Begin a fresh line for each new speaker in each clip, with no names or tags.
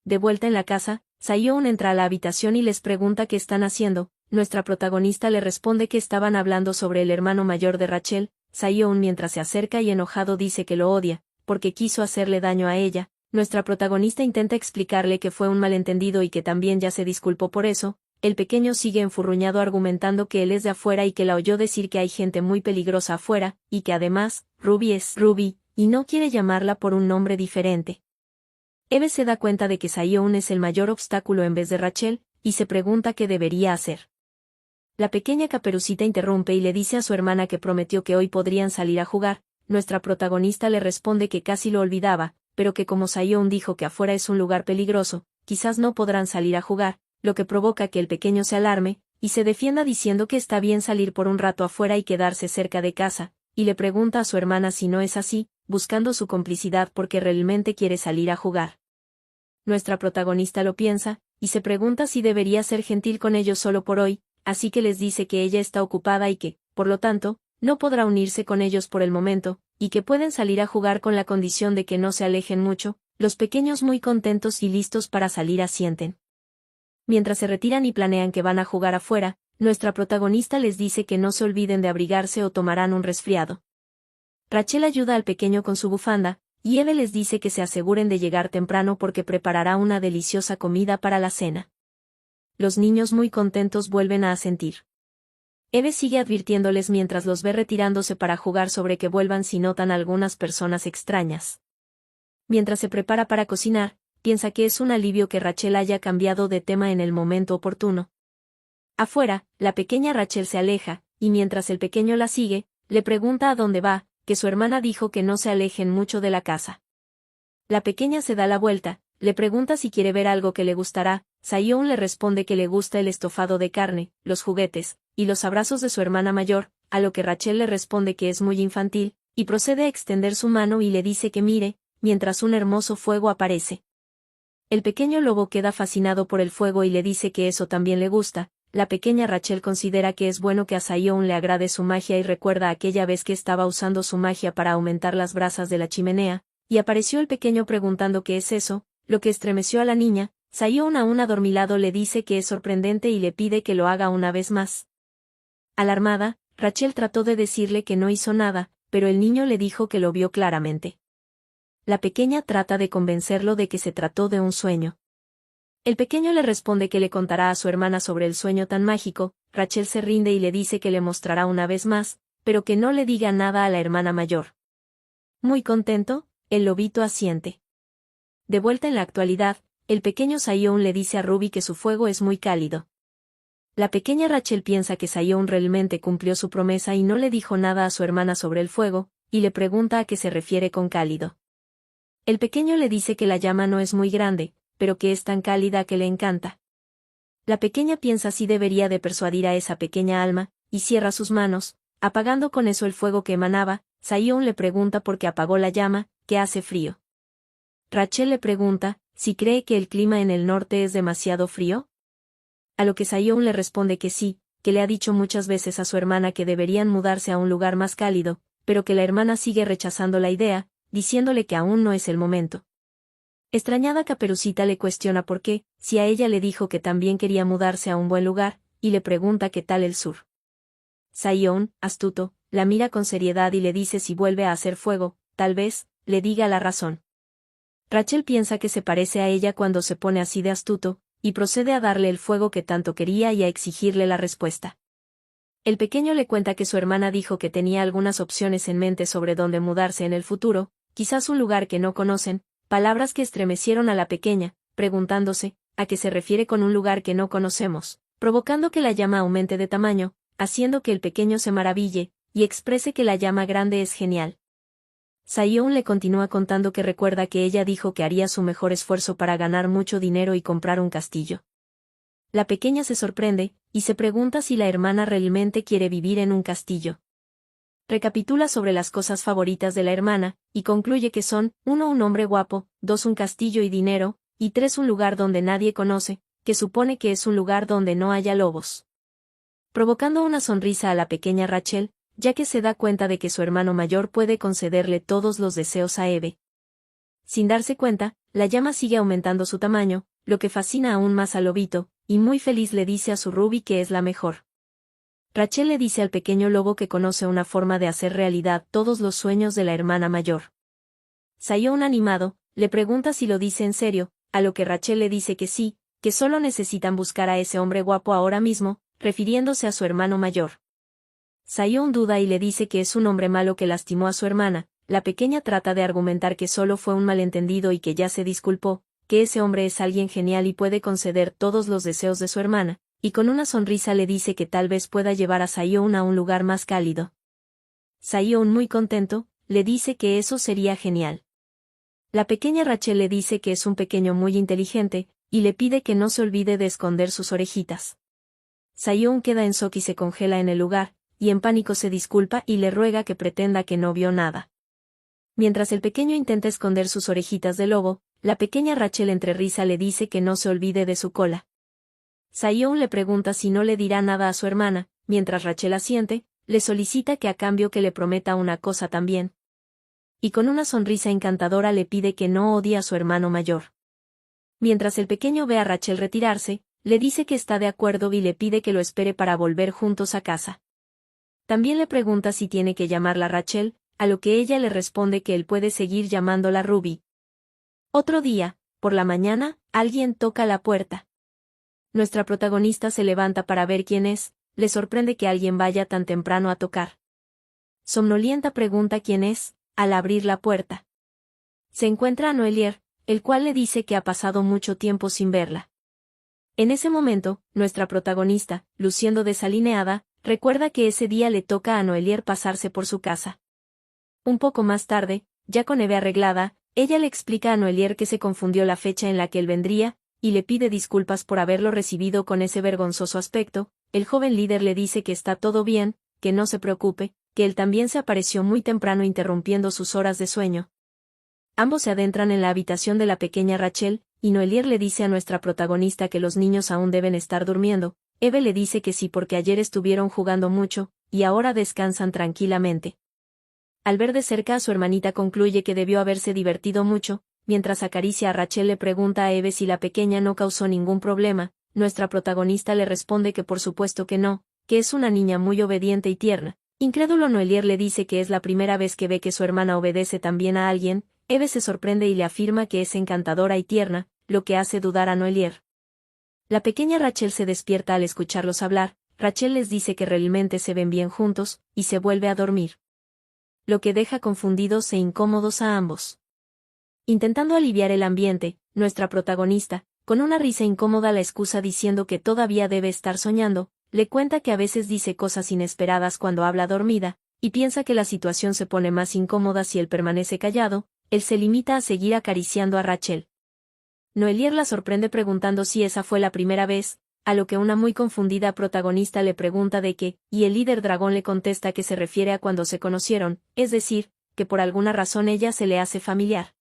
De vuelta en la casa, Sayoon entra a la habitación y les pregunta qué están haciendo. Nuestra protagonista le responde que estaban hablando sobre el hermano mayor de Rachel. Sayoon, mientras se acerca y enojado, dice que lo odia, porque quiso hacerle daño a ella. Nuestra protagonista intenta explicarle que fue un malentendido y que también ya se disculpó por eso. El pequeño sigue enfurruñado argumentando que él es de afuera y que la oyó decir que hay gente muy peligrosa afuera, y que además, Ruby es Ruby, y no quiere llamarla por un nombre diferente. Eve se da cuenta de que Sayoon es el mayor obstáculo en vez de Rachel, y se pregunta qué debería hacer. La pequeña Caperucita interrumpe y le dice a su hermana que prometió que hoy podrían salir a jugar. Nuestra protagonista le responde que casi lo olvidaba, pero que como Sayoon dijo que afuera es un lugar peligroso, quizás no podrán salir a jugar, lo que provoca que el pequeño se alarme, y se defienda diciendo que está bien salir por un rato afuera y quedarse cerca de casa, y le pregunta a su hermana si no es así, buscando su complicidad porque realmente quiere salir a jugar. Nuestra protagonista lo piensa, y se pregunta si debería ser gentil con ellos solo por hoy, así que les dice que ella está ocupada y que, por lo tanto, no podrá unirse con ellos por el momento, y que pueden salir a jugar con la condición de que no se alejen mucho. Los pequeños, muy contentos y listos para salir, asienten. Mientras se retiran y planean que van a jugar afuera, nuestra protagonista les dice que no se olviden de abrigarse o tomarán un resfriado. Rachel ayuda al pequeño con su bufanda, y Eve les dice que se aseguren de llegar temprano porque preparará una deliciosa comida para la cena. Los niños, muy contentos, vuelven a asentir. Eve sigue advirtiéndoles mientras los ve retirándose para jugar sobre que vuelvan si notan algunas personas extrañas. Mientras se prepara para cocinar, piensa que es un alivio que Rachel haya cambiado de tema en el momento oportuno. Afuera, la pequeña Rachel se aleja, y mientras el pequeño la sigue, le pregunta a dónde va, que su hermana dijo que no se alejen mucho de la casa. La pequeña se da la vuelta, le pregunta si quiere ver algo que le gustará. Sayoon le responde que le gusta el estofado de carne, los juguetes, y los abrazos de su hermana mayor, a lo que Rachel le responde que es muy infantil, y procede a extender su mano y le dice que mire, mientras un hermoso fuego aparece. El pequeño lobo queda fascinado por el fuego y le dice que eso también le gusta. La pequeña Rachel considera que es bueno que a Sayoon le agrade su magia y recuerda aquella vez que estaba usando su magia para aumentar las brasas de la chimenea, y apareció el pequeño preguntando qué es eso, lo que estremeció a la niña. Sayoon, aún adormilado, le dice que es sorprendente y le pide que lo haga una vez más. Alarmada, Rachel trató de decirle que no hizo nada, pero el niño le dijo que lo vio claramente. La pequeña trata de convencerlo de que se trató de un sueño. El pequeño le responde que le contará a su hermana sobre el sueño tan mágico. Rachel se rinde y le dice que le mostrará una vez más, pero que no le diga nada a la hermana mayor. Muy contento, el lobito asiente. De vuelta en la actualidad, el pequeño Sayoon le dice a Ruby que su fuego es muy cálido. La pequeña Rachel piensa que Sayoon realmente cumplió su promesa y no le dijo nada a su hermana sobre el fuego, y le pregunta a qué se refiere con cálido. El pequeño le dice que la llama no es muy grande, pero que es tan cálida que le encanta. La pequeña piensa si debería de persuadir a esa pequeña alma, y cierra sus manos, apagando con eso el fuego que emanaba. Sayoon le pregunta por qué apagó la llama, que hace frío. Rachel le pregunta si cree que el clima en el norte es demasiado frío. A lo que Sayoon le responde que sí, que le ha dicho muchas veces a su hermana que deberían mudarse a un lugar más cálido, pero que la hermana sigue rechazando la idea, diciéndole que aún no es el momento. Extrañada, Caperucita le cuestiona por qué, si a ella le dijo que también quería mudarse a un buen lugar, y le pregunta qué tal el sur. Sayoon, astuto, la mira con seriedad y le dice si vuelve a hacer fuego, tal vez, le diga la razón. Rachel piensa que se parece a ella cuando se pone así de astuto, y procede a darle el fuego que tanto quería y a exigirle la respuesta. El pequeño le cuenta que su hermana dijo que tenía algunas opciones en mente sobre dónde mudarse en el futuro, quizás un lugar que no conocen, palabras que estremecieron a la pequeña, preguntándose, ¿a qué se refiere con un lugar que no conocemos?, provocando que la llama aumente de tamaño, haciendo que el pequeño se maraville, y exprese que la llama grande es genial. Sayoon le continúa contando que recuerda que ella dijo que haría su mejor esfuerzo para ganar mucho dinero y comprar un castillo. La pequeña se sorprende, y se pregunta si la hermana realmente quiere vivir en un castillo. Recapitula sobre las cosas favoritas de la hermana, y concluye que son: 1, un hombre guapo; 2, un castillo y dinero; y 3, un lugar donde nadie conoce, que supone que es un lugar donde no haya lobos. Provocando una sonrisa a la pequeña Rachel, ya que se da cuenta de que su hermano mayor puede concederle todos los deseos a Eve. Sin darse cuenta, la llama sigue aumentando su tamaño, lo que fascina aún más al lobito, y muy feliz le dice a su Ruby que es la mejor. Rachel le dice al pequeño lobo que conoce una forma de hacer realidad todos los sueños de la hermana mayor. Sayon, animado, le pregunta si lo dice en serio, a lo que Rachel le dice que sí, que solo necesitan buscar a ese hombre guapo ahora mismo, refiriéndose a su hermano mayor. Sayon duda y le dice que es un hombre malo que lastimó a su hermana. La pequeña trata de argumentar que solo fue un malentendido y que ya se disculpó, que ese hombre es alguien genial y puede conceder todos los deseos de su hermana, y con una sonrisa le dice que tal vez pueda llevar a Sayon a un lugar más cálido. Sayon, muy contento, le dice que eso sería genial. La pequeña Rachel le dice que es un pequeño muy inteligente, y le pide que no se olvide de esconder sus orejitas. Sayon queda en shock y se congela en el lugar, y en pánico se disculpa y le ruega que pretenda que no vio nada. Mientras el pequeño intenta esconder sus orejitas de lobo, la pequeña Rachel entre risa le dice que no se olvide de su cola. Sayon le pregunta si no le dirá nada a su hermana, mientras Rachel asiente, le solicita que a cambio que le prometa una cosa también. Y con una sonrisa encantadora le pide que no odie a su hermano mayor. Mientras el pequeño ve a Rachel retirarse, le dice que está de acuerdo y le pide que lo espere para volver juntos a casa. También le pregunta si tiene que llamarla Rachel, a lo que ella le responde que él puede seguir llamándola Ruby. Otro día, por la mañana, alguien toca la puerta. Nuestra protagonista se levanta para ver quién es, le sorprende que alguien vaya tan temprano a tocar. Somnolienta pregunta quién es, al abrir la puerta. Se encuentra a Noelier, el cual le dice que ha pasado mucho tiempo sin verla. En ese momento, nuestra protagonista, luciendo desalineada, recuerda que ese día le toca a Noelier pasarse por su casa. Un poco más tarde, ya con Eve arreglada, ella le explica a Noelier que se confundió la fecha en la que él vendría, y le pide disculpas por haberlo recibido con ese vergonzoso aspecto. El joven líder le dice que está todo bien, que no se preocupe, que él también se apareció muy temprano interrumpiendo sus horas de sueño. Ambos se adentran en la habitación de la pequeña Rachel, y Noelier le dice a nuestra protagonista que los niños aún deben estar durmiendo. Eve le dice que sí porque ayer estuvieron jugando mucho, y ahora descansan tranquilamente. Al ver de cerca a su hermanita concluye que debió haberse divertido mucho. Mientras acaricia a Rachel le pregunta a Eve si la pequeña no causó ningún problema. Nuestra protagonista le responde que por supuesto que no, que es una niña muy obediente y tierna. Incrédulo, Noelier le dice que es la primera vez que ve que su hermana obedece también a alguien. Eve se sorprende y le afirma que es encantadora y tierna, lo que hace dudar a Noelier. La pequeña Rachel se despierta al escucharlos hablar. Rachel les dice que realmente se ven bien juntos, y se vuelve a dormir. Lo que deja confundidos e incómodos a ambos. Intentando aliviar el ambiente, nuestra protagonista, con una risa incómoda la excusa diciendo que todavía debe estar soñando, le cuenta que a veces dice cosas inesperadas cuando habla dormida, y piensa que la situación se pone más incómoda si él permanece callado. Él se limita a seguir acariciando a Rachel. Noelier la sorprende preguntando si esa fue la primera vez, a lo que una muy confundida protagonista le pregunta de qué, y el líder dragón le contesta que se refiere a cuando se conocieron, es decir, que por alguna razón ella se le hace familiar.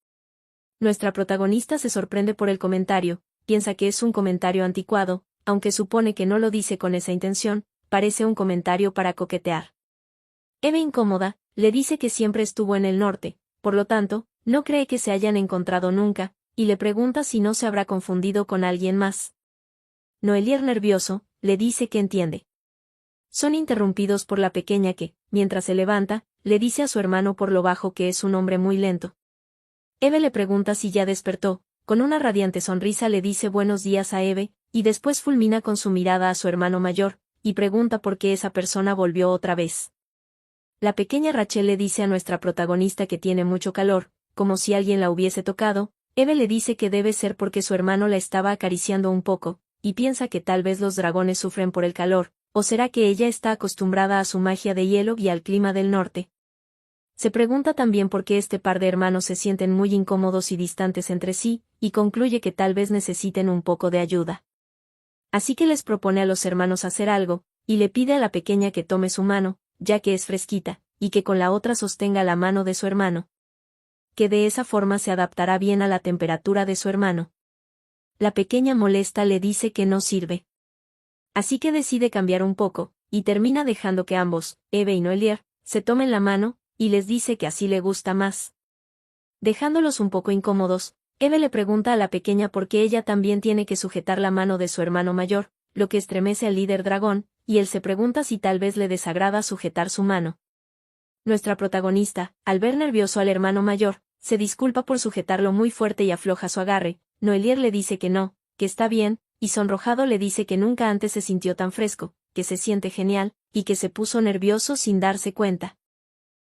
Nuestra protagonista se sorprende por el comentario, piensa que es un comentario anticuado, aunque supone que no lo dice con esa intención, parece un comentario para coquetear. Eve, incómoda, le dice que siempre estuvo en el norte, por lo tanto, no cree que se hayan encontrado nunca, y le pregunta si no se habrá confundido con alguien más. Noelier, nervioso, le dice que entiende. Son interrumpidos por la pequeña que, mientras se levanta, le dice a su hermano por lo bajo que es un hombre muy lento. Eve le pregunta si ya despertó, con una radiante sonrisa le dice buenos días a Eve, y después fulmina con su mirada a su hermano mayor, y pregunta por qué esa persona volvió otra vez. La pequeña Rachel le dice a nuestra protagonista que tiene mucho calor, como si alguien la hubiese tocado. Eve le dice que debe ser porque su hermano la estaba acariciando un poco, y piensa que tal vez los dragones sufren por el calor, o será que ella está acostumbrada a su magia de hielo y al clima del norte. Se pregunta también por qué este par de hermanos se sienten muy incómodos y distantes entre sí, y concluye que tal vez necesiten un poco de ayuda. Así que les propone a los hermanos hacer algo, y le pide a la pequeña que tome su mano, ya que es fresquita, y que con la otra sostenga la mano de su hermano. Que de esa forma se adaptará bien a la temperatura de su hermano. La pequeña molesta le dice que no sirve. Así que decide cambiar un poco, y termina dejando que ambos, Eve y Noelier, se tomen la mano, y les dice que así le gusta más. Dejándolos un poco incómodos, Eve le pregunta a la pequeña por qué ella también tiene que sujetar la mano de su hermano mayor, lo que estremece al líder dragón, y él se pregunta si tal vez le desagrada sujetar su mano. Nuestra protagonista, al ver nervioso al hermano mayor, se disculpa por sujetarlo muy fuerte y afloja su agarre. Noelier le dice que no, que está bien, y sonrojado le dice que nunca antes se sintió tan fresco, que se siente genial, y que se puso nervioso sin darse cuenta.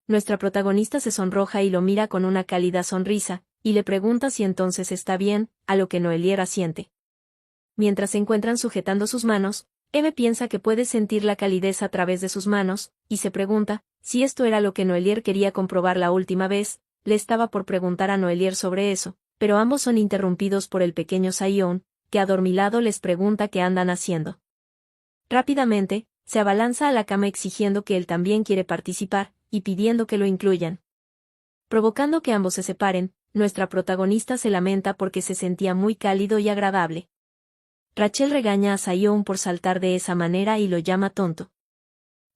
Nuestra protagonista se sonroja y lo mira con una cálida sonrisa, y le pregunta si entonces está bien, a lo que Noelier asiente. Mientras se encuentran sujetando sus manos, Eve piensa que puede sentir la calidez a través de sus manos, y se pregunta, si esto era lo que Noelier quería comprobar la última vez. Le estaba por preguntar a Noelier sobre eso, pero ambos son interrumpidos por el pequeño Sayon, que adormilado les pregunta qué andan haciendo. Rápidamente, se abalanza a la cama exigiendo que él también quiere participar, y pidiendo que lo incluyan. Provocando que ambos se separen, nuestra protagonista se lamenta porque se sentía muy cálido y agradable. Rachel regaña a Sayon por saltar de esa manera y lo llama tonto.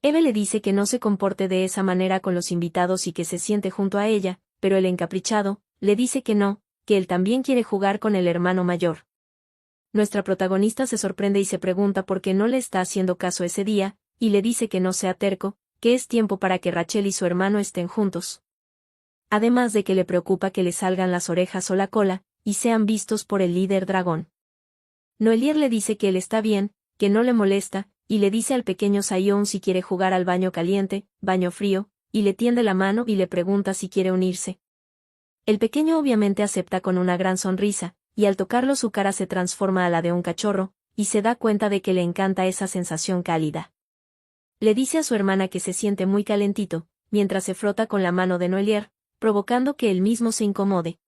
Eve le dice que no se comporte de esa manera con los invitados y que se siente junto a ella, pero el encaprichado le dice que no, que él también quiere jugar con el hermano mayor. Nuestra protagonista se sorprende y se pregunta por qué no le está haciendo caso ese día, y le dice que no sea terco, que es tiempo para que Rachel y su hermano estén juntos. Además de que le preocupa que le salgan las orejas o la cola, y sean vistos por el líder dragón. Noelier le dice que él está bien, que no le molesta, y le dice al pequeño Sayon si quiere jugar al baño caliente, baño frío, y le tiende la mano y le pregunta si quiere unirse. El pequeño obviamente acepta con una gran sonrisa, y al tocarlo su cara se transforma a la de un cachorro, y se da cuenta de que le encanta esa sensación cálida. Le dice a su hermana que se siente muy calentito, mientras se frota con la mano de Noelier, provocando que él mismo se incomode.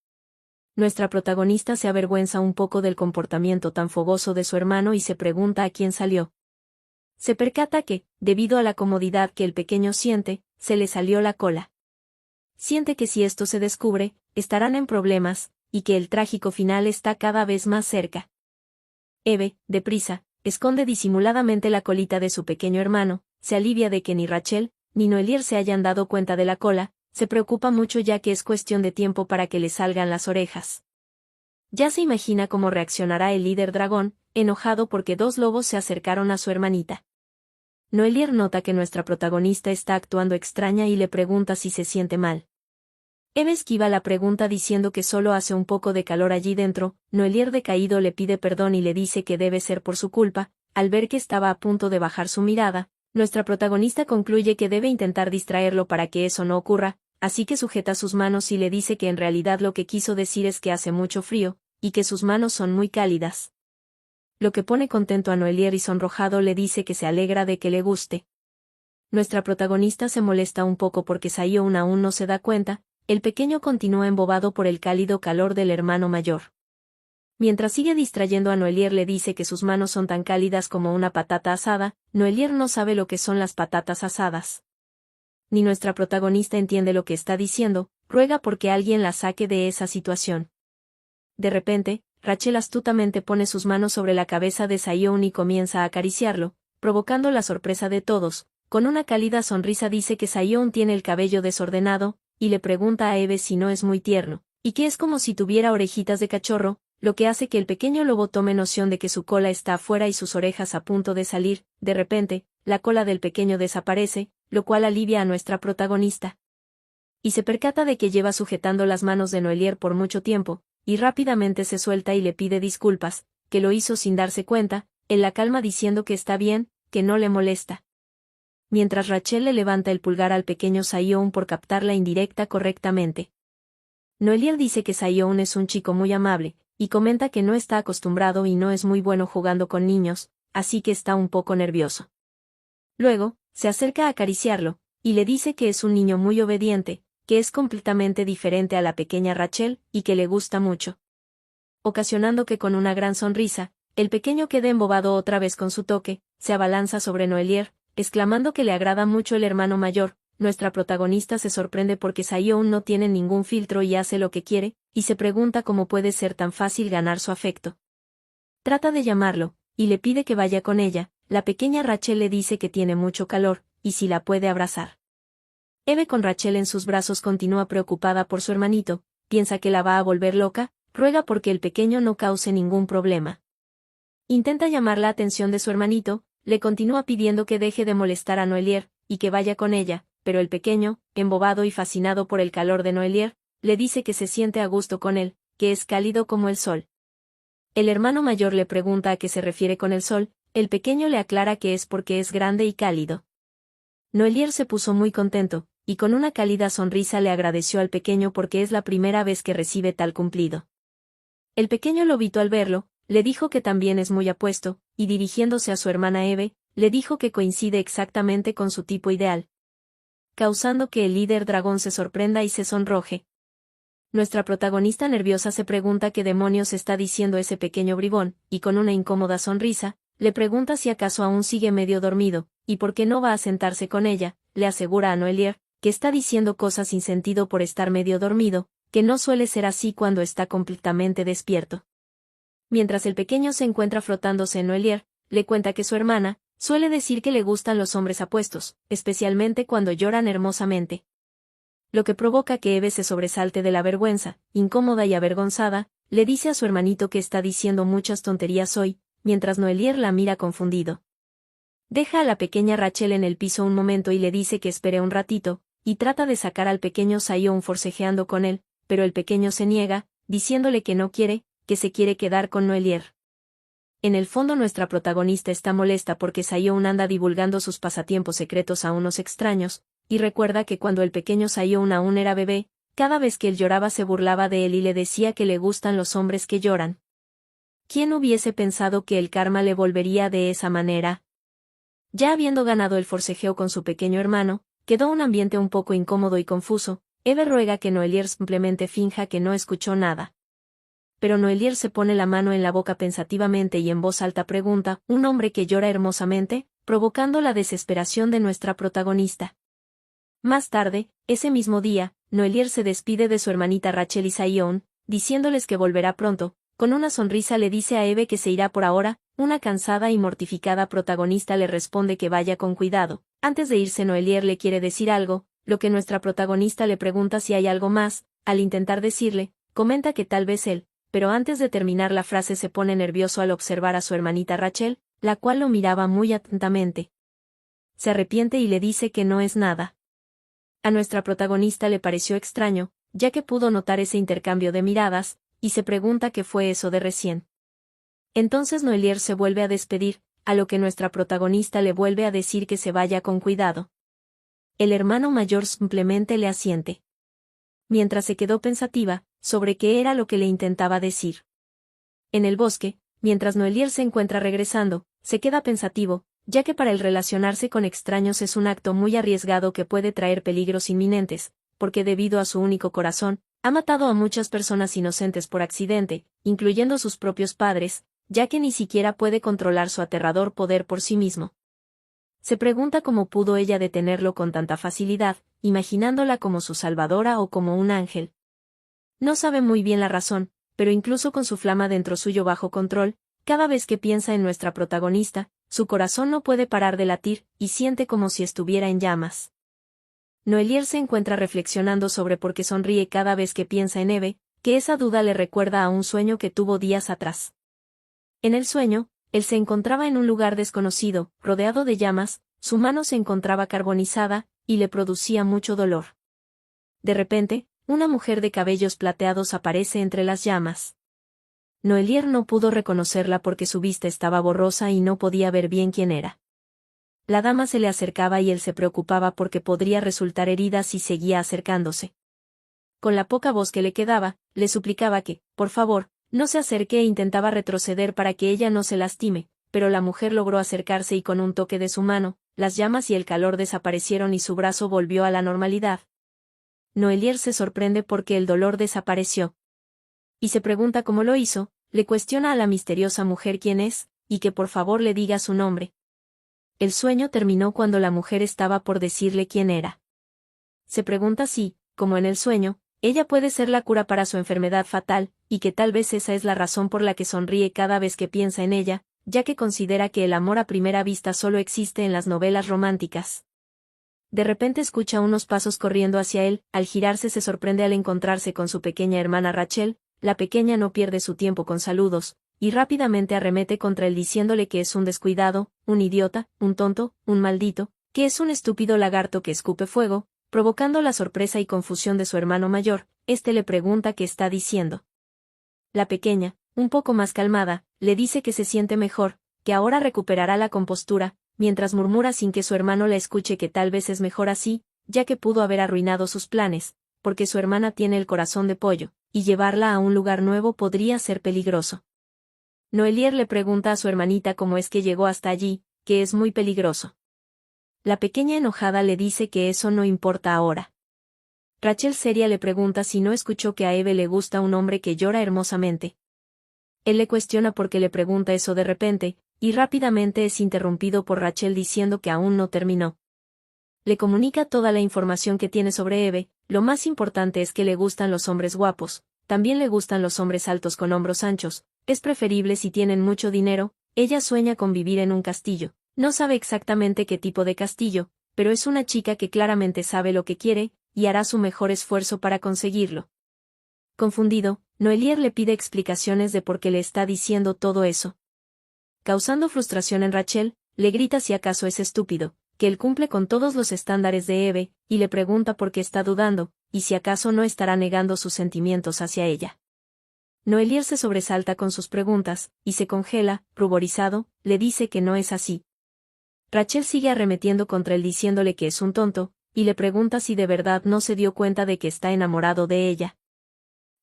Nuestra protagonista se avergüenza un poco del comportamiento tan fogoso de su hermano y se pregunta a quién salió. Se percata que, debido a la comodidad que el pequeño siente, se le salió la cola. Siente que si esto se descubre, estarán en problemas, y que el trágico final está cada vez más cerca. Eve, deprisa, esconde disimuladamente la colita de su pequeño hermano, se alivia de que ni Rachel, ni Noelier se hayan dado cuenta de la cola, se preocupa mucho ya que es cuestión de tiempo para que le salgan las orejas. Ya se imagina cómo reaccionará el líder dragón, enojado porque dos lobos se acercaron a su hermanita. Noelier nota que nuestra protagonista está actuando extraña y le pregunta si se siente mal. Eve esquiva la pregunta diciendo que solo hace un poco de calor allí dentro. Noelier decaído le pide perdón y le dice que debe ser por su culpa. Al ver que estaba a punto de bajar su mirada, nuestra protagonista concluye que debe intentar distraerlo para que eso no ocurra, así que sujeta sus manos y le dice que en realidad lo que quiso decir es que hace mucho frío, y que sus manos son muy cálidas. Lo que pone contento a Noelier y sonrojado le dice que se alegra de que le guste. Nuestra protagonista se molesta un poco porque Sayon aún no se da cuenta. El pequeño continúa embobado por el cálido calor del hermano mayor. Mientras sigue distrayendo a Noelier le dice que sus manos son tan cálidas como una patata asada. Noelier no sabe lo que son las patatas asadas. Ni nuestra protagonista entiende lo que está diciendo, ruega porque alguien la saque de esa situación. De repente, Rachel astutamente pone sus manos sobre la cabeza de Sayon y comienza a acariciarlo, provocando la sorpresa de todos. Con una cálida sonrisa dice que Sayon tiene el cabello desordenado, y le pregunta a Eve si no es muy tierno, y que es como si tuviera orejitas de cachorro, lo que hace que el pequeño lobo tome noción de que su cola está afuera y sus orejas a punto de salir. De repente, la cola del pequeño desaparece, lo cual alivia a nuestra protagonista. Y se percata de que lleva sujetando las manos de Noelier por mucho tiempo, y rápidamente se suelta y le pide disculpas, que lo hizo sin darse cuenta, en la calma diciendo que está bien, que no le molesta. Mientras Rachel le levanta el pulgar al pequeño Sayon por captar la indirecta correctamente. Noelier dice que Sayon es un chico muy amable, y comenta que no está acostumbrado y no es muy bueno jugando con niños, así que está un poco nervioso. Luego, se acerca a acariciarlo, y le dice que es un niño muy obediente, que es completamente diferente a la pequeña Rachel, y que le gusta mucho. Ocasionando que con una gran sonrisa, el pequeño quede embobado otra vez con su toque, se abalanza sobre Noelier, exclamando que le agrada mucho el hermano mayor. Nuestra protagonista se sorprende porque Sayon no tiene ningún filtro y hace lo que quiere, y se pregunta cómo puede ser tan fácil ganar su afecto. Trata de llamarlo, y le pide que vaya con ella. La pequeña Rachel le dice que tiene mucho calor, y si la puede abrazar. Eve con Rachel en sus brazos continúa preocupada por su hermanito, piensa que la va a volver loca, ruega porque el pequeño no cause ningún problema. Intenta llamar la atención de su hermanito, le continúa pidiendo que deje de molestar a Noelier, y que vaya con ella, pero el pequeño, embobado y fascinado por el calor de Noelier, le dice que se siente a gusto con él, que es cálido como el sol. El hermano mayor le pregunta a qué se refiere con el sol, el pequeño le aclara que es porque es grande y cálido. Noelier se puso muy contento, y con una cálida sonrisa le agradeció al pequeño porque es la primera vez que recibe tal cumplido. El pequeño lobito al verlo, le dijo que también es muy apuesto, y dirigiéndose a su hermana Eve, le dijo que coincide exactamente con su tipo ideal, causando que el líder dragón se sorprenda y se sonroje. Nuestra protagonista nerviosa se pregunta qué demonios está diciendo ese pequeño bribón, y con una incómoda sonrisa, le pregunta si acaso aún sigue medio dormido, y por qué no va a sentarse con ella, le asegura a Noelier, que está diciendo cosas sin sentido por estar medio dormido, que no suele ser así cuando está completamente despierto. Mientras el pequeño se encuentra frotándose en Noelier, le cuenta que su hermana suele decir que le gustan los hombres apuestos, especialmente cuando lloran hermosamente. Lo que provoca que Eve se sobresalte de la vergüenza, incómoda y avergonzada, le dice a su hermanito que está diciendo muchas tonterías hoy, mientras Noelier la mira confundido. Deja a la pequeña Rachel en el piso un momento y le dice que espere un ratito, y trata de sacar al pequeño Sion forcejeando con él, pero el pequeño se niega, diciéndole que no quiere, que se quiere quedar con Noelier. En el fondo nuestra protagonista está molesta porque Sion anda divulgando sus pasatiempos secretos a unos extraños, y recuerda que cuando el pequeño Sion aún era bebé, cada vez que él lloraba se burlaba de él y le decía que le gustan los hombres que lloran. ¿Quién hubiese pensado que el karma le volvería de esa manera? Ya habiendo ganado el forcejeo con su pequeño hermano, quedó un ambiente un poco incómodo y confuso. Eve ruega que Noelier simplemente finja que no escuchó nada. Pero Noelier se pone la mano en la boca pensativamente y en voz alta pregunta, ¿un hombre que llora hermosamente?, provocando la desesperación de nuestra protagonista. Más tarde, ese mismo día, Noelier se despide de su hermanita Rachel y Sion, diciéndoles que volverá pronto. Con una sonrisa le dice a Eve que se irá por ahora. Una cansada y mortificada protagonista le responde que vaya con cuidado. Antes de irse Noelier le quiere decir algo, lo que nuestra protagonista le pregunta si hay algo más. Al intentar decirle, comenta que tal vez él, pero antes de terminar la frase se pone nervioso al observar a su hermanita Rachel, la cual lo miraba muy atentamente. Se arrepiente y le dice que no es nada. A nuestra protagonista le pareció extraño, ya que pudo notar ese intercambio de miradas, y se pregunta qué fue eso de recién. Entonces Noelier se vuelve a despedir, a lo que nuestra protagonista le vuelve a decir que se vaya con cuidado. El hermano mayor simplemente le asiente. Mientras se quedó pensativa, sobre qué era lo que le intentaba decir. En el bosque, mientras Noelier se encuentra regresando, se queda pensativo, ya que para él relacionarse con extraños es un acto muy arriesgado que puede traer peligros inminentes, porque debido a su único corazón, ha matado a muchas personas inocentes por accidente, incluyendo sus propios padres, ya que ni siquiera puede controlar su aterrador poder por sí mismo. Se pregunta cómo pudo ella detenerlo con tanta facilidad, imaginándola como su salvadora o como un ángel. No sabe muy bien la razón, pero incluso con su flama dentro suyo bajo control, cada vez que piensa en nuestra protagonista, su corazón no puede parar de latir, y siente como si estuviera en llamas. Noelier se encuentra reflexionando sobre por qué sonríe cada vez que piensa en Eve, que esa duda le recuerda a un sueño que tuvo días atrás. En el sueño, él se encontraba en un lugar desconocido, rodeado de llamas, su mano se encontraba carbonizada, y le producía mucho dolor. De repente, una mujer de cabellos plateados aparece entre las llamas. Noelier no pudo reconocerla porque su vista estaba borrosa y no podía ver bien quién era. La dama se le acercaba y él se preocupaba porque podría resultar herida si seguía acercándose. Con la poca voz que le quedaba, le suplicaba que, por favor, no se acerque e intentaba retroceder para que ella no se lastime, pero la mujer logró acercarse y con un toque de su mano, las llamas y el calor desaparecieron y su brazo volvió a la normalidad. Noelier se sorprende porque el dolor desapareció. Y se pregunta cómo lo hizo, le cuestiona a la misteriosa mujer quién es, y que por favor le diga su nombre. El sueño terminó cuando la mujer estaba por decirle quién era. Se pregunta si, como en el sueño, ella puede ser la cura para su enfermedad fatal, y que tal vez esa es la razón por la que sonríe cada vez que piensa en ella, ya que considera que el amor a primera vista solo existe en las novelas románticas. De repente escucha unos pasos corriendo hacia él, al girarse se sorprende al encontrarse con su pequeña hermana Rachel. La pequeña no pierde su tiempo con saludos, y rápidamente arremete contra él diciéndole que es un descuidado, un idiota, un tonto, un maldito, que es un estúpido lagarto que escupe fuego, provocando la sorpresa y confusión de su hermano mayor. Este le pregunta qué está diciendo. La pequeña, un poco más calmada, le dice que se siente mejor, que ahora recuperará la compostura, mientras murmura sin que su hermano la escuche que tal vez es mejor así, ya que pudo haber arruinado sus planes, porque su hermana tiene el corazón de pollo, y llevarla a un lugar nuevo podría ser peligroso. Noelier le pregunta a su hermanita cómo es que llegó hasta allí, que es muy peligroso. La pequeña enojada le dice que eso no importa ahora. Rachel seria le pregunta si no escuchó que a Eve le gusta un hombre que llora hermosamente. Él le cuestiona por qué le pregunta eso de repente, y rápidamente es interrumpido por Rachel diciendo que aún no terminó. Le comunica toda la información que tiene sobre Eve. Lo más importante es que le gustan los hombres guapos, también le gustan los hombres altos con hombros anchos, es preferible si tienen mucho dinero. Ella sueña con vivir en un castillo, no sabe exactamente qué tipo de castillo, pero es una chica que claramente sabe lo que quiere, y hará su mejor esfuerzo para conseguirlo. Confundido, Noelier le pide explicaciones de por qué le está diciendo todo eso. Causando frustración en Rachel, le grita si acaso es estúpido, que él cumple con todos los estándares de Eve, y le pregunta por qué está dudando, y si acaso no estará negando sus sentimientos hacia ella. Noelier se sobresalta con sus preguntas, y se congela, ruborizado, le dice que no es así. Rachel sigue arremetiendo contra él diciéndole que es un tonto, y le pregunta si de verdad no se dio cuenta de que está enamorado de ella.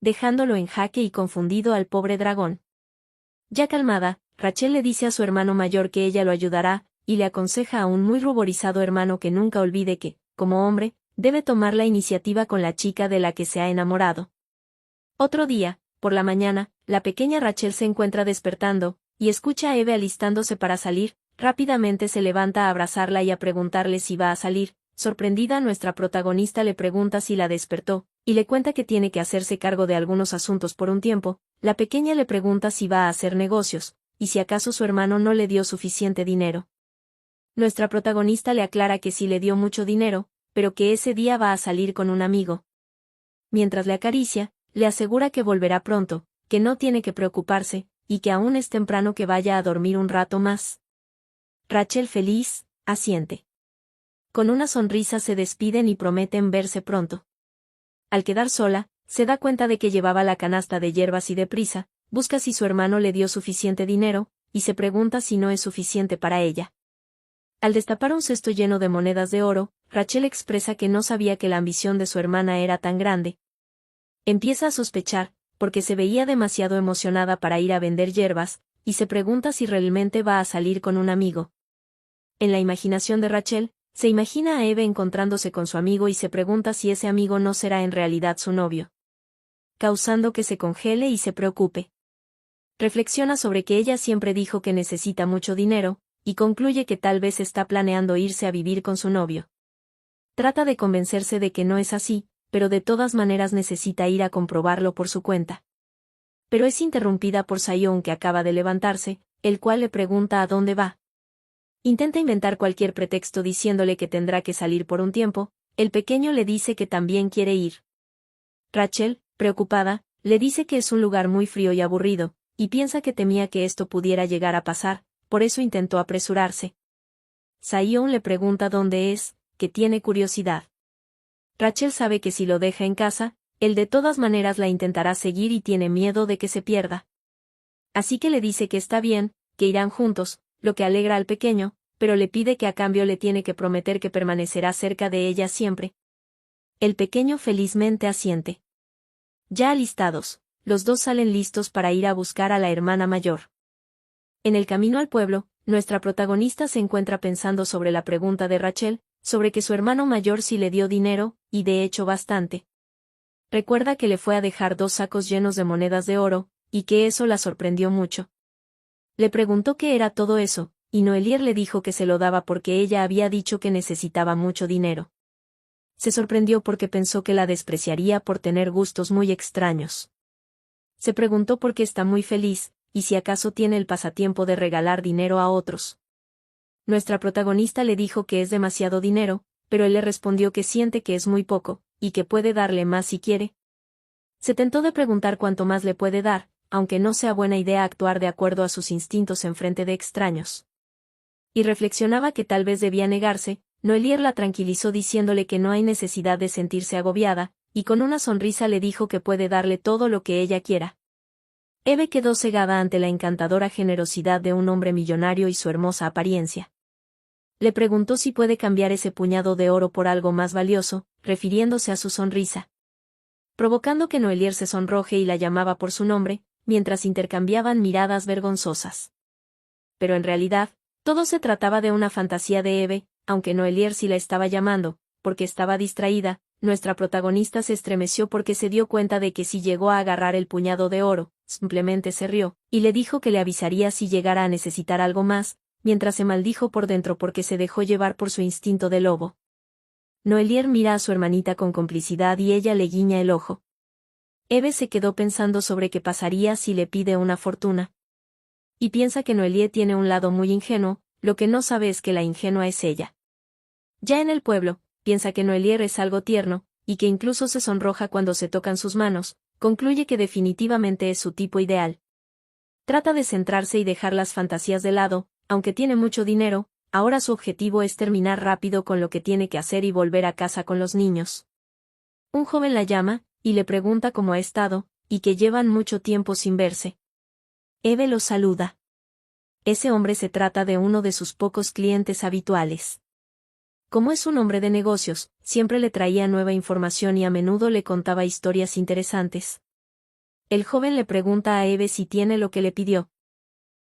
Dejándolo en jaque y confundido al pobre dragón. Ya calmada, Rachel le dice a su hermano mayor que ella lo ayudará, y le aconseja a un muy ruborizado hermano que nunca olvide que, como hombre, debe tomar la iniciativa con la chica de la que se ha enamorado. Otro día, por la mañana, la pequeña Rachel se encuentra despertando, y escucha a Eve alistándose para salir. Rápidamente se levanta a abrazarla y a preguntarle si va a salir. Sorprendida, nuestra protagonista le pregunta si la despertó, y le cuenta que tiene que hacerse cargo de algunos asuntos por un tiempo. La pequeña le pregunta si va a hacer negocios, y si acaso su hermano no le dio suficiente dinero. Nuestra protagonista le aclara que sí le dio mucho dinero, pero que ese día va a salir con un amigo. Mientras le acaricia, le asegura que volverá pronto, que no tiene que preocuparse, y que aún es temprano, que vaya a dormir un rato más. Rachel, feliz, asiente. Con una sonrisa se despiden y prometen verse pronto. Al quedar sola, se da cuenta de que llevaba la canasta de hierbas y deprisa, busca si su hermano le dio suficiente dinero, y se pregunta si no es suficiente para ella. Al destapar un cesto lleno de monedas de oro, Rachel expresa que no sabía que la ambición de su hermana era tan grande. Empieza a sospechar, porque se veía demasiado emocionada para ir a vender hierbas, y se pregunta si realmente va a salir con un amigo. En la imaginación de Rachel, se imagina a Eve encontrándose con su amigo y se pregunta si ese amigo no será en realidad su novio, causando que se congele y se preocupe. Reflexiona sobre que ella siempre dijo que necesita mucho dinero, y concluye que tal vez está planeando irse a vivir con su novio. Trata de convencerse de que no es así, pero de todas maneras necesita ir a comprobarlo por su cuenta. Pero es interrumpida por Sion, que acaba de levantarse, el cual le pregunta a dónde va. Intenta inventar cualquier pretexto diciéndole que tendrá que salir por un tiempo. El pequeño le dice que también quiere ir. Rachel, preocupada, le dice que es un lugar muy frío y aburrido, y piensa que temía que esto pudiera llegar a pasar, por eso intentó apresurarse. Sion le pregunta dónde es, que tiene curiosidad. Rachel sabe que si lo deja en casa, él de todas maneras la intentará seguir y tiene miedo de que se pierda. Así que le dice que está bien, que irán juntos, lo que alegra al pequeño, pero le pide que a cambio le tiene que prometer que permanecerá cerca de ella siempre. El pequeño felizmente asiente. Ya alistados, los dos salen listos para ir a buscar a la hermana mayor. En el camino al pueblo, nuestra protagonista se encuentra pensando sobre la pregunta de Rachel, sobre que su hermano mayor sí le dio dinero, y de hecho bastante. Recuerda que le fue a dejar 2 sacos llenos de monedas de oro, y que eso la sorprendió mucho. Le preguntó qué era todo eso, y Noelier le dijo que se lo daba porque ella había dicho que necesitaba mucho dinero. Se sorprendió porque pensó que la despreciaría por tener gustos muy extraños. Se preguntó por qué está muy feliz, y si acaso tiene el pasatiempo de regalar dinero a otros. Nuestra protagonista le dijo que es demasiado dinero, pero él le respondió que siente que es muy poco, y que puede darle más si quiere. Se tentó de preguntar cuánto más le puede dar, aunque no sea buena idea actuar de acuerdo a sus instintos en frente de extraños. Y reflexionaba que tal vez debía negarse. Noelier la tranquilizó diciéndole que no hay necesidad de sentirse agobiada, y con una sonrisa le dijo que puede darle todo lo que ella quiera. Eve quedó cegada ante la encantadora generosidad de un hombre millonario y su hermosa apariencia. Le preguntó si puede cambiar ese puñado de oro por algo más valioso, refiriéndose a su sonrisa. Provocando que Noelier se sonroje y la llamaba por su nombre, mientras intercambiaban miradas vergonzosas. Pero en realidad, todo se trataba de una fantasía de Eve, aunque Noelier sí la estaba llamando, porque estaba distraída. Nuestra protagonista se estremeció porque se dio cuenta de que si llegó a agarrar el puñado de oro, simplemente se rió, y le dijo que le avisaría si llegara a necesitar algo más, mientras se maldijo por dentro porque se dejó llevar por su instinto de lobo. Noelier mira a su hermanita con complicidad y ella le guiña el ojo. Eve se quedó pensando sobre qué pasaría si le pide una fortuna. Y piensa que Noelier tiene un lado muy ingenuo, lo que no sabe es que la ingenua es ella. Ya en el pueblo, piensa que Noelier es algo tierno, y que incluso se sonroja cuando se tocan sus manos, concluye que definitivamente es su tipo ideal. Trata de centrarse y dejar las fantasías de lado, aunque tiene mucho dinero. Ahora su objetivo es terminar rápido con lo que tiene que hacer y volver a casa con los niños. Un joven la llama, y le pregunta cómo ha estado, y que llevan mucho tiempo sin verse. Eve lo saluda. Ese hombre se trata de uno de sus pocos clientes habituales. Como es un hombre de negocios, siempre le traía nueva información y a menudo le contaba historias interesantes. El joven le pregunta a Eve si tiene lo que le pidió.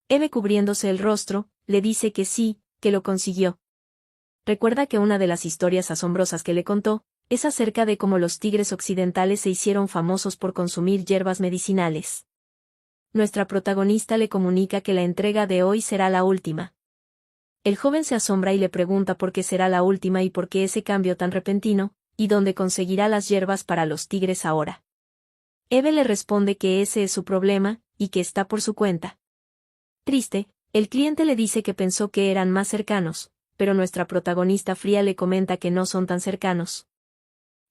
Eve, cubriéndose el rostro, le dice que sí, que lo consiguió. Recuerda que una de las historias asombrosas que le contó es acerca de cómo los tigres occidentales se hicieron famosos por consumir hierbas medicinales. Nuestra protagonista le comunica que la entrega de hoy será la última. El joven se asombra y le pregunta por qué será la última y por qué ese cambio tan repentino, y dónde conseguirá las hierbas para los tigres ahora. Eve le responde que ese es su problema, y que está por su cuenta. Triste, el cliente le dice que pensó que eran más cercanos, pero nuestra protagonista fría le comenta que no son tan cercanos.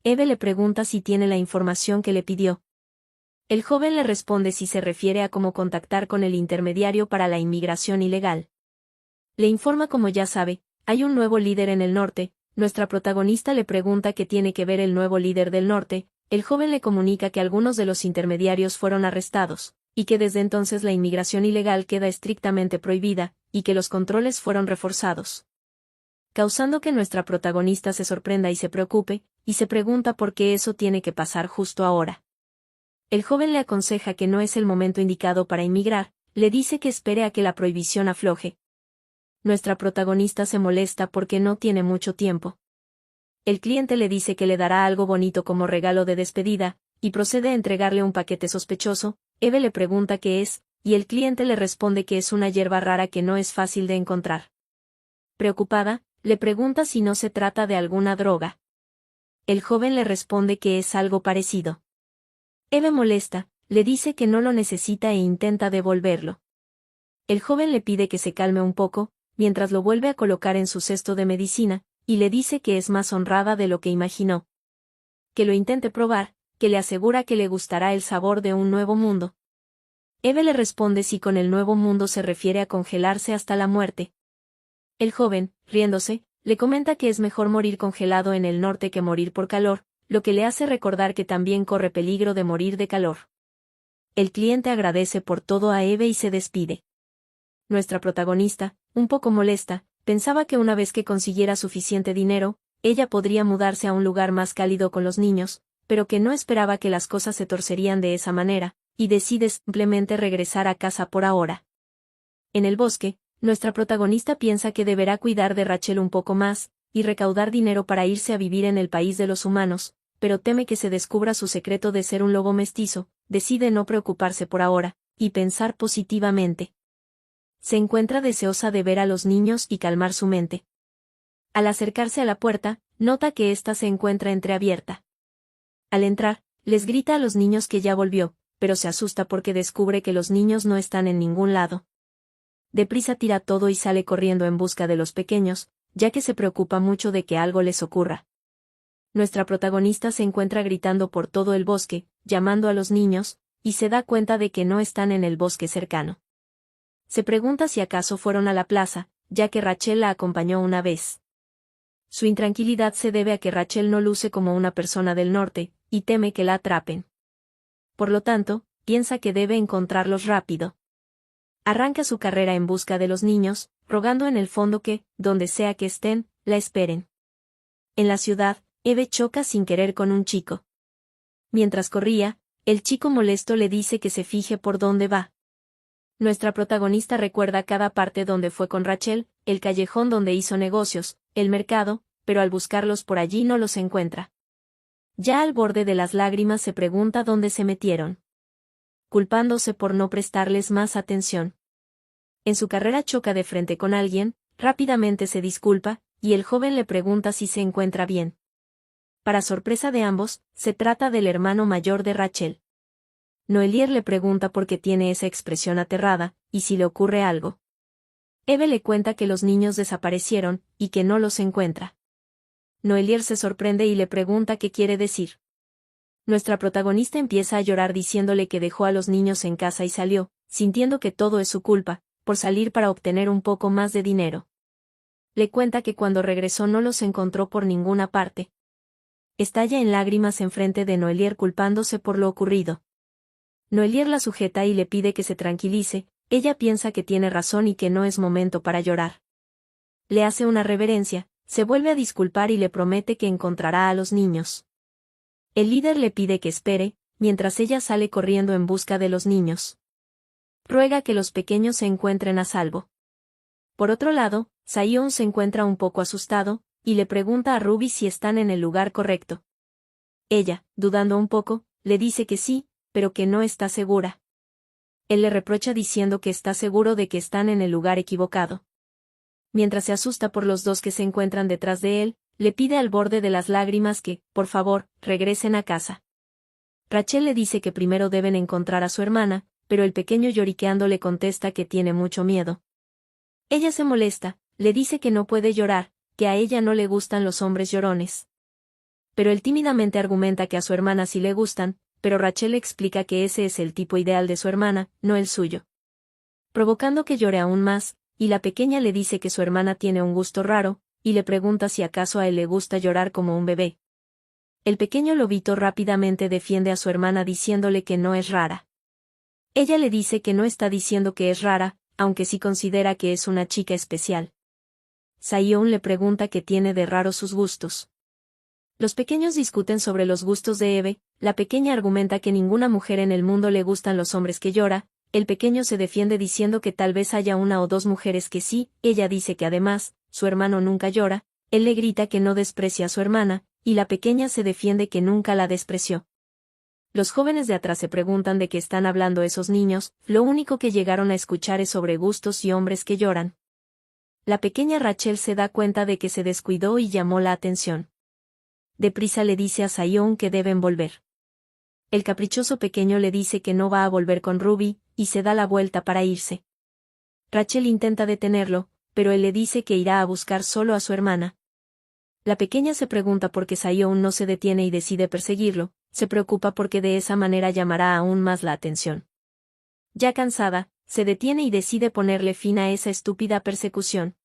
Eve le pregunta si tiene la información que le pidió. El joven le responde si se refiere a cómo contactar con el intermediario para la inmigración ilegal. Le informa como ya sabe, hay un nuevo líder en el norte. Nuestra protagonista le pregunta qué tiene que ver el nuevo líder del norte. El joven le comunica que algunos de los intermediarios fueron arrestados, y que desde entonces la inmigración ilegal queda estrictamente prohibida, y que los controles fueron reforzados. Causando que nuestra protagonista se sorprenda y se preocupe, y se pregunta por qué eso tiene que pasar justo ahora. El joven le aconseja que no es el momento indicado para inmigrar, le dice que espere a que la prohibición afloje. Nuestra protagonista se molesta porque no tiene mucho tiempo. El cliente le dice que le dará algo bonito como regalo de despedida, y procede a entregarle un paquete sospechoso. Eve le pregunta qué es, y el cliente le responde que es una hierba rara que no es fácil de encontrar. Preocupada, le pregunta si no se trata de alguna droga. El joven le responde que es algo parecido. Eve, molesta, le dice que no lo necesita e intenta devolverlo. El joven le pide que se calme un poco, mientras lo vuelve a colocar en su cesto de medicina, y le dice que es más honrada de lo que imaginó. Que lo intente probar, que le asegura que le gustará el sabor de un nuevo mundo. Eve le responde si con el nuevo mundo se refiere a congelarse hasta la muerte. El joven, riéndose, le comenta que es mejor morir congelado en el norte que morir por calor, lo que le hace recordar que también corre peligro de morir de calor. El cliente agradece por todo a Eve y se despide. Nuestra protagonista, un poco molesta, pensaba que una vez que consiguiera suficiente dinero, ella podría mudarse a un lugar más cálido con los niños, pero que no esperaba que las cosas se torcerían de esa manera, y decide simplemente regresar a casa por ahora. En el bosque, nuestra protagonista piensa que deberá cuidar de Rachel un poco más, y recaudar dinero para irse a vivir en el país de los humanos, pero teme que se descubra su secreto de ser un lobo mestizo. Decide no preocuparse por ahora, y pensar positivamente. Se encuentra deseosa de ver a los niños y calmar su mente. Al acercarse a la puerta, nota que ésta se encuentra entreabierta. Al entrar, les grita a los niños que ya volvió, pero se asusta porque descubre que los niños no están en ningún lado. Deprisa tira todo y sale corriendo en busca de los pequeños, ya que se preocupa mucho de que algo les ocurra. Nuestra protagonista se encuentra gritando por todo el bosque, llamando a los niños, y se da cuenta de que no están en el bosque cercano. Se pregunta si acaso fueron a la plaza, ya que Rachel la acompañó una vez. Su intranquilidad se debe a que Rachel no luce como una persona del norte, y teme que la atrapen. Por lo tanto, piensa que debe encontrarlos rápido. Arranca su carrera en busca de los niños, rogando en el fondo que, donde sea que estén, la esperen. En la ciudad, Eve choca sin querer con un chico. Mientras corría, el chico molesto le dice que se fije por dónde va. Nuestra protagonista recuerda cada parte donde fue con Rachel, el callejón donde hizo negocios, el mercado, pero al buscarlos por allí no los encuentra. Ya al borde de las lágrimas se pregunta dónde se metieron, culpándose por no prestarles más atención. En su carrera choca de frente con alguien, rápidamente se disculpa, y el joven le pregunta si se encuentra bien. Para sorpresa de ambos, se trata del hermano mayor de Rachel. Noelier le pregunta por qué tiene esa expresión aterrada, y si le ocurre algo. Eve le cuenta que los niños desaparecieron, y que no los encuentra. Noelier se sorprende y le pregunta qué quiere decir. Nuestra protagonista empieza a llorar diciéndole que dejó a los niños en casa y salió, sintiendo que todo es su culpa, por salir para obtener un poco más de dinero. Le cuenta que cuando regresó no los encontró por ninguna parte. Estalla en lágrimas enfrente de Noelier culpándose por lo ocurrido. Noelier la sujeta y le pide que se tranquilice, ella piensa que tiene razón y que no es momento para llorar. Le hace una reverencia, se vuelve a disculpar y le promete que encontrará a los niños. El líder le pide que espere, mientras ella sale corriendo en busca de los niños. Ruega que los pequeños se encuentren a salvo. Por otro lado, Sayon se encuentra un poco asustado, y le pregunta a Ruby si están en el lugar correcto. Ella, dudando un poco, le dice que sí, pero que no está segura. Él le reprocha diciendo que está seguro de que están en el lugar equivocado. Mientras se asusta por los dos que se encuentran detrás de él, le pide al borde de las lágrimas que, por favor, regresen a casa. Rachel le dice que primero deben encontrar a su hermana, pero el pequeño lloriqueando le contesta que tiene mucho miedo. Ella se molesta, le dice que no puede llorar, que a ella no le gustan los hombres llorones. Pero él tímidamente argumenta que a su hermana sí le gustan, pero Rachel le explica que ese es el tipo ideal de su hermana, no el suyo. Provocando que llore aún más, y la pequeña le dice que su hermana tiene un gusto raro, y le pregunta si acaso a él le gusta llorar como un bebé. El pequeño lobito rápidamente defiende a su hermana diciéndole que no es rara. Ella le dice que no está diciendo que es rara, aunque sí considera que es una chica especial. Sayon le pregunta qué tiene de raro sus gustos. Los pequeños discuten sobre los gustos de Eve, la pequeña argumenta que ninguna mujer en el mundo le gustan los hombres que llora, el pequeño se defiende diciendo que tal vez haya una o dos mujeres que sí, ella dice que además, su hermano nunca llora, él le grita que no desprecia a su hermana, y la pequeña se defiende que nunca la despreció. Los jóvenes de atrás se preguntan de qué están hablando esos niños, lo único que llegaron a escuchar es sobre gustos y hombres que lloran. La pequeña Rachel se da cuenta de que se descuidó y llamó la atención. Deprisa le dice a Sayon que deben volver. El caprichoso pequeño le dice que no va a volver con Ruby, y se da la vuelta para irse. Rachel intenta detenerlo, pero él le dice que irá a buscar solo a su hermana. La pequeña se pregunta por qué Sayon no se detiene y decide perseguirlo, se preocupa porque de esa manera llamará aún más la atención. Ya cansada, se detiene y decide ponerle fin a esa estúpida persecución.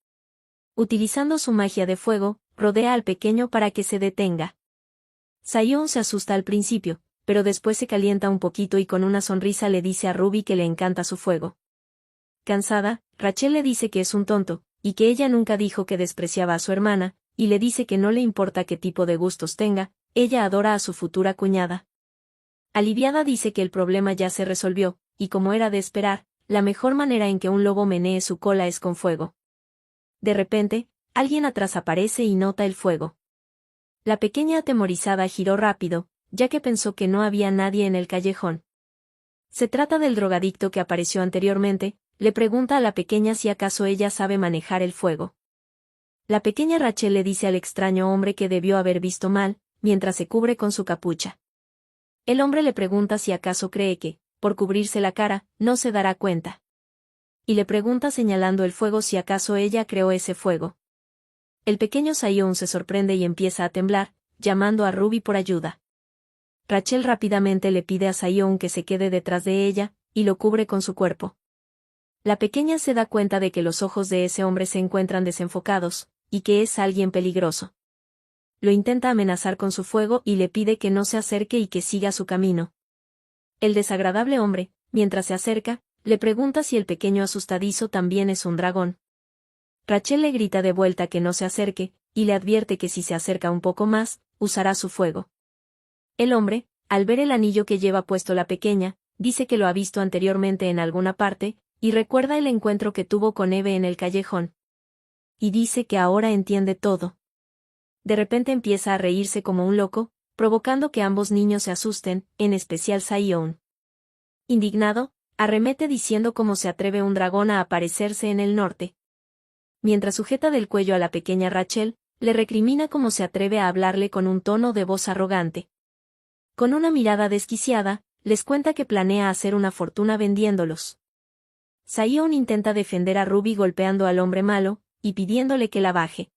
Utilizando su magia de fuego, rodea al pequeño para que se detenga. Sayon se asusta al principio, pero después se calienta un poquito y con una sonrisa le dice a Ruby que le encanta su fuego. Cansada, Rachel le dice que es un tonto, y que ella nunca dijo que despreciaba a su hermana, y le dice que no le importa qué tipo de gustos tenga, ella adora a su futura cuñada. Aliviada dice que el problema ya se resolvió, y como era de esperar, la mejor manera en que un lobo menee su cola es con fuego. De repente, alguien atrás aparece y nota el fuego. La pequeña atemorizada giró rápido, ya que pensó que no había nadie en el callejón. Se trata del drogadicto que apareció anteriormente, le pregunta a la pequeña si acaso ella sabe manejar el fuego. La pequeña Rachel le dice al extraño hombre que debió haber visto mal, mientras se cubre con su capucha. El hombre le pregunta si acaso cree que, por cubrirse la cara, no se dará cuenta. Y le pregunta señalando el fuego si acaso ella creó ese fuego. El pequeño Sayón se sorprende y empieza a temblar, llamando a Ruby por ayuda. Rachel rápidamente le pide a Sayón que se quede detrás de ella, y lo cubre con su cuerpo. La pequeña se da cuenta de que los ojos de ese hombre se encuentran desenfocados, y que es alguien peligroso. Lo intenta amenazar con su fuego y le pide que no se acerque y que siga su camino. El desagradable hombre, mientras se acerca, le pregunta si el pequeño asustadizo también es un dragón. Rachel le grita de vuelta que no se acerque, y le advierte que si se acerca un poco más, usará su fuego. El hombre, al ver el anillo que lleva puesto la pequeña, dice que lo ha visto anteriormente en alguna parte, y recuerda el encuentro que tuvo con Eve en el callejón. Y dice que ahora entiende todo. De repente empieza a reírse como un loco, provocando que ambos niños se asusten, en especial Sayón. Indignado, arremete diciendo cómo se atreve un dragón a aparecerse en el norte. Mientras sujeta del cuello a la pequeña Rachel, le recrimina cómo se atreve a hablarle con un tono de voz arrogante. Con una mirada desquiciada, les cuenta que planea hacer una fortuna vendiéndolos. Sayón intenta defender a Ruby golpeando al hombre malo, y pidiéndole que la baje.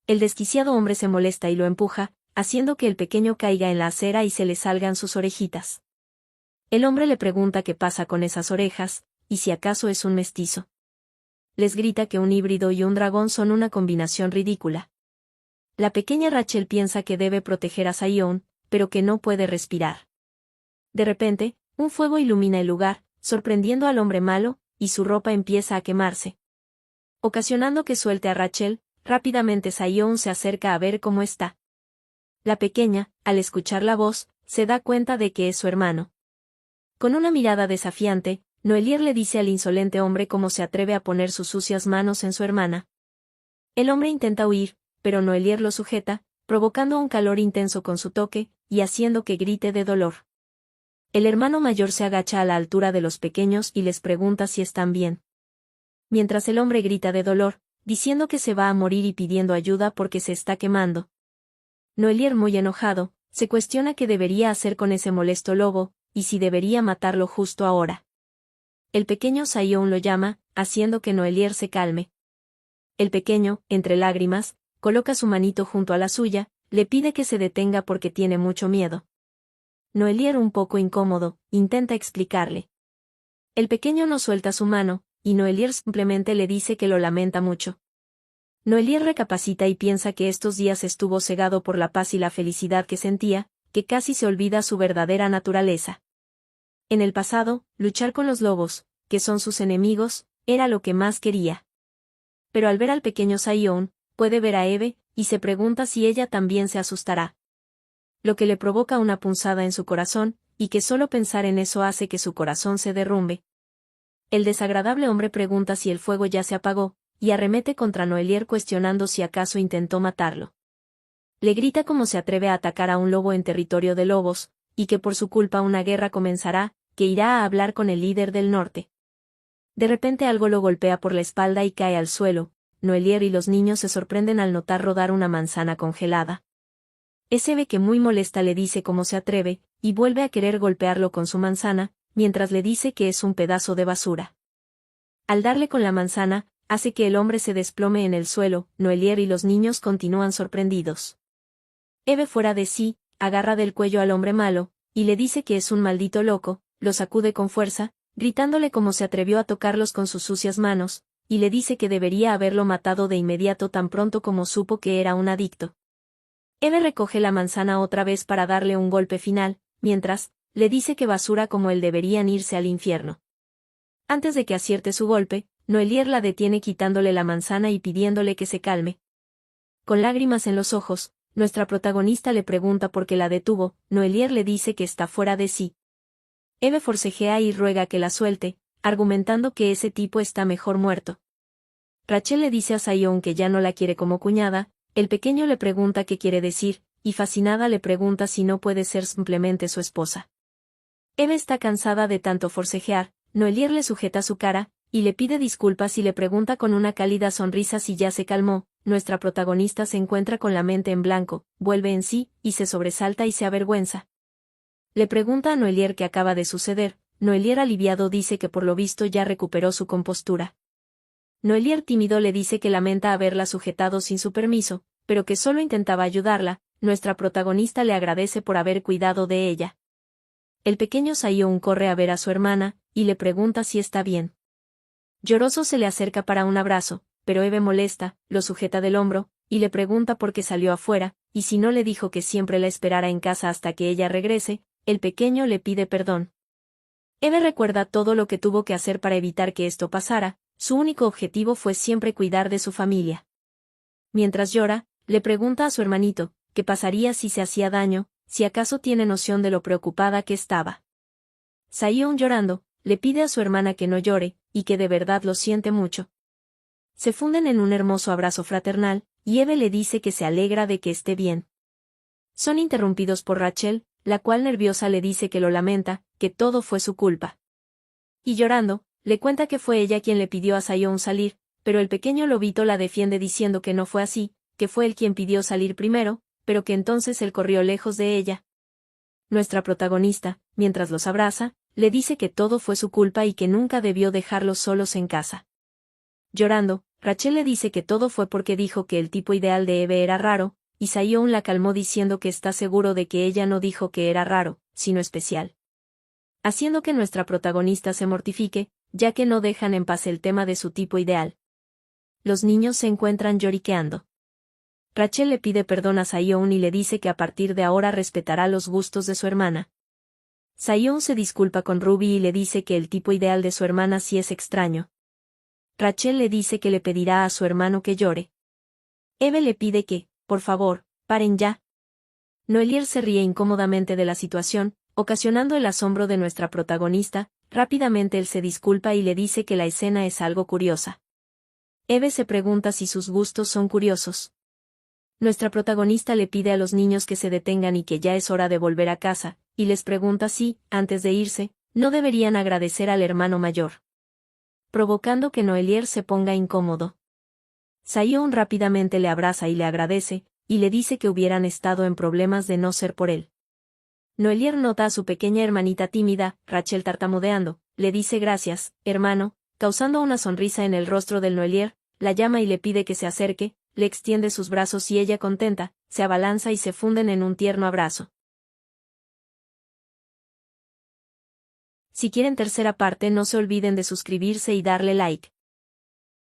El desquiciado hombre se molesta y lo empuja, haciendo que el pequeño caiga en la acera y se le salgan sus orejitas. El hombre le pregunta qué pasa con esas orejas, y si acaso es un mestizo. Les grita que un híbrido y un dragón son una combinación ridícula. La pequeña Rachel piensa que debe proteger a Sayón, pero que no puede respirar. De repente, un fuego ilumina el lugar, sorprendiendo al hombre malo, y su ropa empieza a quemarse. Ocasionando que suelte a Rachel, rápidamente Sayón se acerca a ver cómo está. La pequeña, al escuchar la voz, se da cuenta de que es su hermano. Con una mirada desafiante, Noelier le dice al insolente hombre cómo se atreve a poner sus sucias manos en su hermana. El hombre intenta huir, pero Noelier lo sujeta, provocando un calor intenso con su toque, y haciendo que grite de dolor. El hermano mayor se agacha a la altura de los pequeños y les pregunta si están bien. Mientras el hombre grita de dolor, diciendo que se va a morir y pidiendo ayuda porque se está quemando. Noelier, muy enojado, se cuestiona qué debería hacer con ese molesto lobo, y si debería matarlo justo ahora. El pequeño Sayón lo llama, haciendo que Noelier se calme. El pequeño, entre lágrimas, coloca su manito junto a la suya, le pide que se detenga porque tiene mucho miedo. Noelier, un poco incómodo, intenta explicarle. El pequeño no suelta su mano, y Noelier simplemente le dice que lo lamenta mucho. Noelier recapacita y piensa que estos días estuvo cegado por la paz y la felicidad que sentía, que casi se olvida su verdadera naturaleza. En el pasado, luchar con los lobos, que son sus enemigos, era lo que más quería. Pero al ver al pequeño Sayón, puede ver a Eve, y se pregunta si ella también se asustará. Lo que le provoca una punzada en su corazón, y que solo pensar en eso hace que su corazón se derrumbe. El desagradable hombre pregunta si el fuego ya se apagó, y arremete contra Noelier cuestionando si acaso intentó matarlo. Le grita cómo se atreve a atacar a un lobo en territorio de lobos, y que por su culpa una guerra comenzará, que irá a hablar con el líder del norte. De repente algo lo golpea por la espalda y cae al suelo. Noelier y los niños se sorprenden al notar rodar una manzana congelada. Es Eve que muy molesta le dice cómo se atreve, y vuelve a querer golpearlo con su manzana, mientras le dice que es un pedazo de basura. Al darle con la manzana, hace que el hombre se desplome en el suelo. Noelier y los niños continúan sorprendidos. Eve, fuera de sí, agarra del cuello al hombre malo, y le dice que es un maldito loco, lo sacude con fuerza, gritándole cómo se atrevió a tocarlos con sus sucias manos, y le dice que debería haberlo matado de inmediato tan pronto como supo que era un adicto. Eve recoge la manzana otra vez para darle un golpe final, mientras, le dice que basura como él deberían irse al infierno. Antes de que acierte su golpe, Noelier la detiene quitándole la manzana y pidiéndole que se calme. Con lágrimas en los ojos, nuestra protagonista le pregunta por qué la detuvo. Noelier le dice que está fuera de sí. Eve forcejea y ruega que la suelte, argumentando que ese tipo está mejor muerto. Rachel le dice a Sayón que ya no la quiere como cuñada. El pequeño le pregunta qué quiere decir, y fascinada le pregunta si no puede ser simplemente su esposa. Eve está cansada de tanto forcejear. Noelier le sujeta su cara, y le pide disculpas y le pregunta con una cálida sonrisa si ya se calmó. Nuestra protagonista se encuentra con la mente en blanco, vuelve en sí, y se sobresalta y se avergüenza. Le pregunta a Noelier qué acaba de suceder. Noelier, aliviado, dice que por lo visto ya recuperó su compostura. Noelier tímido le dice que lamenta haberla sujetado sin su permiso, pero que solo intentaba ayudarla. Nuestra protagonista le agradece por haber cuidado de ella. El pequeño Sayon corre a ver a su hermana, y le pregunta si está bien. Lloroso se le acerca para un abrazo, pero Eve molesta, lo sujeta del hombro, y le pregunta por qué salió afuera, y si no le dijo que siempre la esperara en casa hasta que ella regrese. El pequeño le pide perdón. Eve recuerda todo lo que tuvo que hacer para evitar que esto pasara. Su único objetivo fue siempre cuidar de su familia. Mientras llora, le pregunta a su hermanito, qué pasaría si se hacía daño, si acaso tiene noción de lo preocupada que estaba. Sayon, llorando, le pide a su hermana que no llore, y que de verdad lo siente mucho. Se funden en un hermoso abrazo fraternal, y Eve le dice que se alegra de que esté bien. Son interrumpidos por Rachel, la cual nerviosa le dice que lo lamenta, que todo fue su culpa. Y llorando, le cuenta que fue ella quien le pidió a Sayon salir, pero el pequeño lobito la defiende diciendo que no fue así, que fue él quien pidió salir primero, pero que entonces él corrió lejos de ella. Nuestra protagonista, mientras los abraza, le dice que todo fue su culpa y que nunca debió dejarlos solos en casa. Llorando, Rachel le dice que todo fue porque dijo que el tipo ideal de Eve era raro, y Sayon la calmó diciendo que está seguro de que ella no dijo que era raro, sino especial. Haciendo que nuestra protagonista se mortifique, ya que no dejan en paz el tema de su tipo ideal. Los niños se encuentran lloriqueando. Rachel le pide perdón a Sayon y le dice que a partir de ahora respetará los gustos de su hermana. Sayon se disculpa con Ruby y le dice que el tipo ideal de su hermana sí es extraño. Rachel le dice que le pedirá a su hermano que llore. Eve le pide que, por favor, paren ya. Noelier se ríe incómodamente de la situación, ocasionando el asombro de nuestra protagonista. Rápidamente él se disculpa y le dice que la escena es algo curiosa. Eve se pregunta si sus gustos son curiosos. Nuestra protagonista le pide a los niños que se detengan y que ya es hora de volver a casa, y les pregunta si, antes de irse, no deberían agradecer al hermano mayor. Provocando que Noelier se ponga incómodo. Sayon rápidamente le abraza y le agradece, y le dice que hubieran estado en problemas de no ser por él. Noelier nota a su pequeña hermanita tímida, Rachel tartamudeando, le dice gracias, hermano, causando una sonrisa en el rostro del Noelier, la llama y le pide que se acerque, le extiende sus brazos y ella contenta, se abalanza y se funden en un tierno abrazo. Si quieren tercera parte no se olviden de suscribirse y darle like.